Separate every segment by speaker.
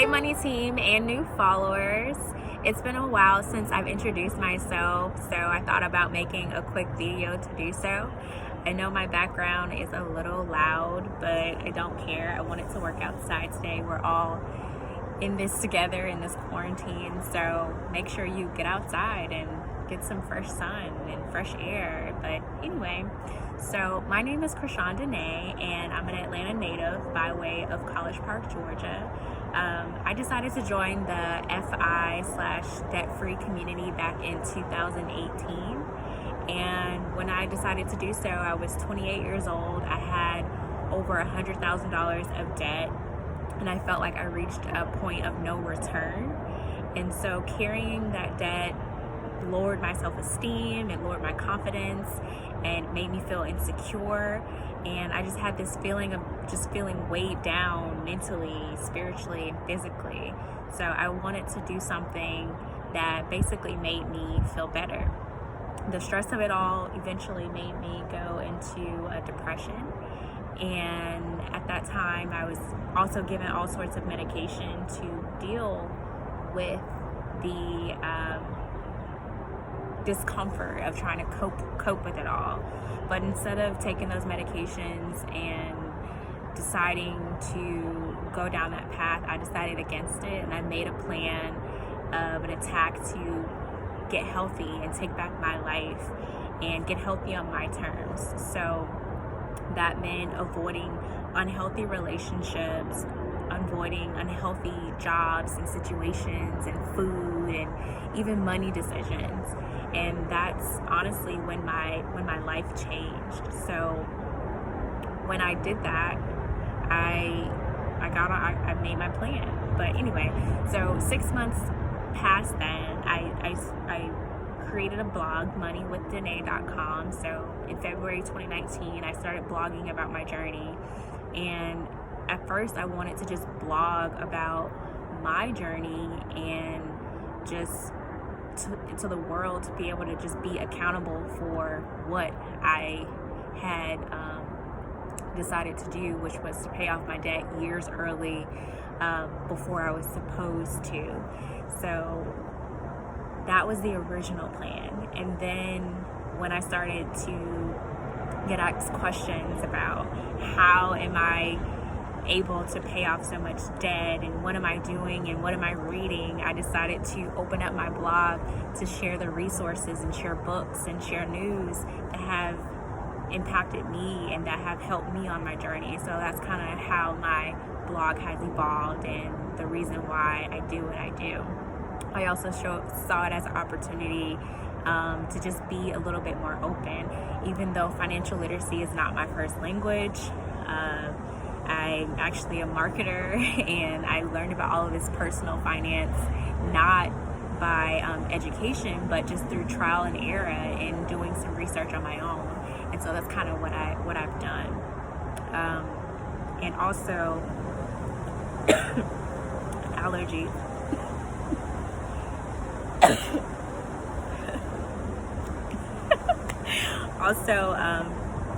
Speaker 1: Hey Money Team and new followers. It's been a while since I've introduced myself, so I thought about making a quick video to do so. I know my background is a little loud, but I don't care. I wanted to work outside today. We're all in this together in this quarantine, so make sure you get outside and get some fresh sun and fresh air. But anyway, so my name is Chrishaun and I'm an Atlanta native by way of College Park, Georgia. I decided to join the FI/debt-free community back in 2018. And when I decided to do so, I was 28 years old. I had over $100,000 of debt, and I felt like I reached a point of no return. And so carrying that debt lowered my self-esteem, it lowered my confidence, and made me feel insecure. And I just had this feeling of just feeling weighed down mentally, spiritually, and physically. So I wanted to do something that basically made me feel better. The stress of it all eventually made me go into a depression. And at that time, I was also given all sorts of medication to deal with the discomfort of trying to cope with it all. But instead of taking those medications and deciding to go down that path, I decided against it, and I made a plan of an attack to get healthy and take back my life and get healthy on my terms. So that meant avoiding unhealthy relationships, avoiding unhealthy jobs and situations and food and even money decisions. And that's honestly when my life changed. So when I did that, I made my plan. But anyway, so 6 months past then, I created a blog, moneywithdenay.com. So in February 2019, I started blogging about my journey. And at first I wanted to just blog about my journey and just to the world, to be able to just be accountable for what I had decided to do, which was to pay off my debt years early, before I was supposed to. So that was the original plan. And then when I started to get asked questions about how am I able to pay off so much debt and what am I doing and what am I reading, I decided to open up my blog to share the resources and share books and share news that have impacted me and that have helped me on my journey. So that's kind of how my blog has evolved and the reason why I do what I do. I also saw it as an opportunity to just be a little bit more open. Even though financial literacy is not my first language, I'm actually a marketer, and I learned about all of this personal finance not by education, but just through trial and error and doing some research on my own. And so that's kind of what I've done. And also allergy. Also,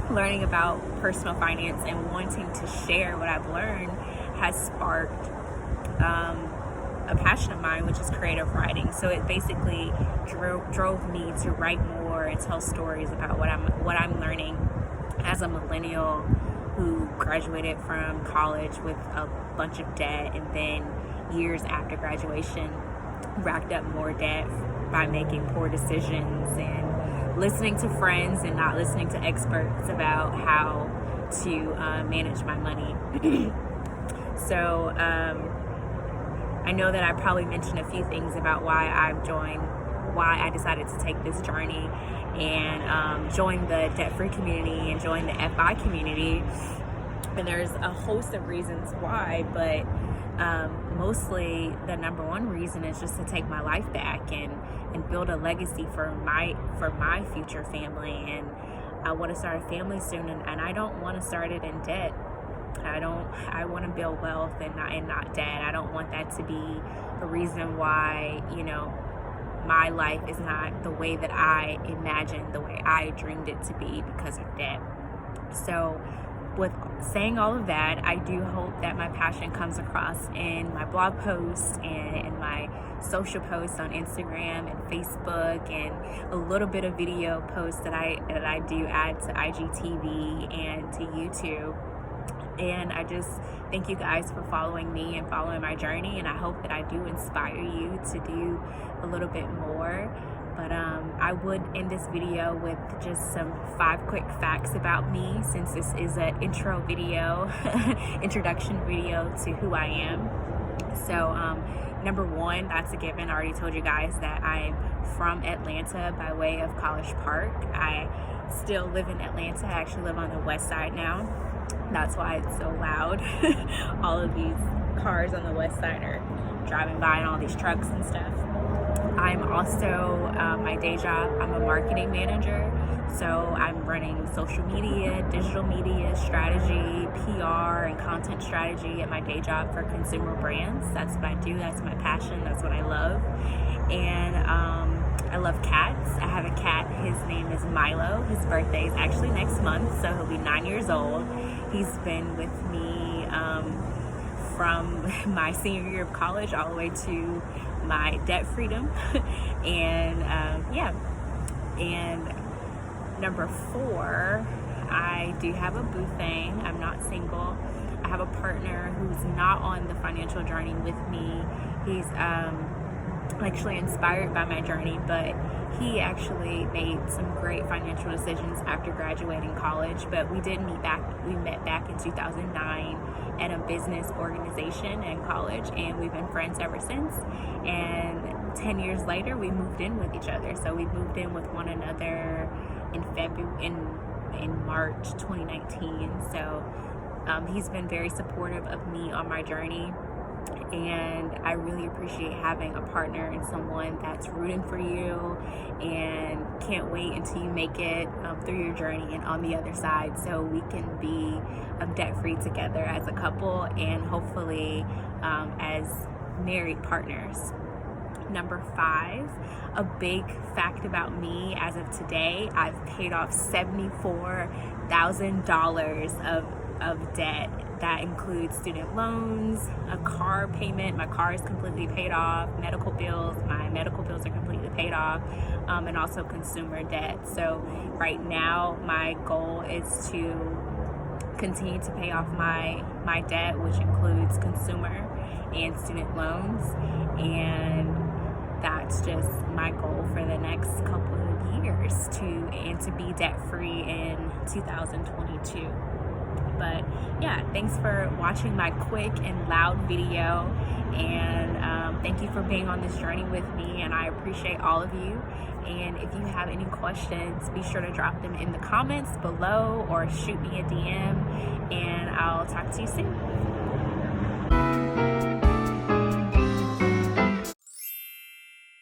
Speaker 1: learning about personal finance and wanting to share what I've learned has sparked a passion of mine, which is creative writing. So it basically drove me to write more and tell stories about what I'm learning as a millennial who graduated from college with a bunch of debt, and then years after graduation racked up more debt by making poor decisions and listening to friends and not listening to experts about how to manage my money. So I know that I probably mentioned a few things about why I decided to take this journey and join the debt-free community and join the FI community. And there's a host of reasons why, but mostly the number one reason is just to take my life back and build a legacy for my future family. And I want to start a family soon, and I don't want to start it in debt. I want to build wealth and not debt. I don't want that to be the reason why, my life is not the way that I imagined, the way I dreamed it to be because of debt. So with saying all of that, I do hope that my passion comes across in my blog posts and in my social posts on Instagram and Facebook, and a little bit of video posts that I do add to IGTV and to YouTube. And I just thank you guys for following me and following my journey, and I hope that I do inspire you to do a little bit more. But I would end this video with just some 5 quick facts about me, since this is an intro video, introduction video to who I am. So number 1, that's a given. I already told you guys that I'm from Atlanta by way of College Park. I still live in Atlanta. I actually live on the west side now. That's why it's so loud. All of these cars on the west side are driving by, and all these trucks and stuff. I'm also, my day job, I'm a marketing manager. So I'm running social media, digital media strategy, PR, and content strategy at my day job for consumer brands. That's what I do. That's my passion. That's what I love. And I love cats. I have a cat. His name is Milo. His birthday is actually next month, so he'll be 9 years old. He's been with me from my senior year of college all the way to my debt freedom. And yeah. And number 4, I do have a boo thing. I'm not single. I have a partner who's not on the financial journey with me. He's actually inspired by my journey, but he actually made some great financial decisions after graduating college. But we met back in 2009 at a business organization in college, and we've been friends ever since. And 10 years later, we moved in with each other. So we moved in with one another in March 2019. So he's been very supportive of me on my journey, and I really appreciate having a partner and someone that's rooting for you and can't wait until you make it through your journey and on the other side, so we can be debt free together as a couple, and hopefully as married partners. Number 5, a big fact about me as of today, I've paid off $74,000 of debt. That includes student loans, a car payment, my car is completely paid off, medical bills, my medical bills are completely paid off, and also consumer debt. So right now my goal is to continue to pay off my debt, which includes consumer and student loans, and that's just my goal for the next couple of years to be debt free in 2022. But yeah, thanks for watching my quick and loud video, and thank you for being on this journey with me, and I appreciate all of you. And if you have any questions, be sure to drop them in the comments below or shoot me a DM, and I'll talk to you soon.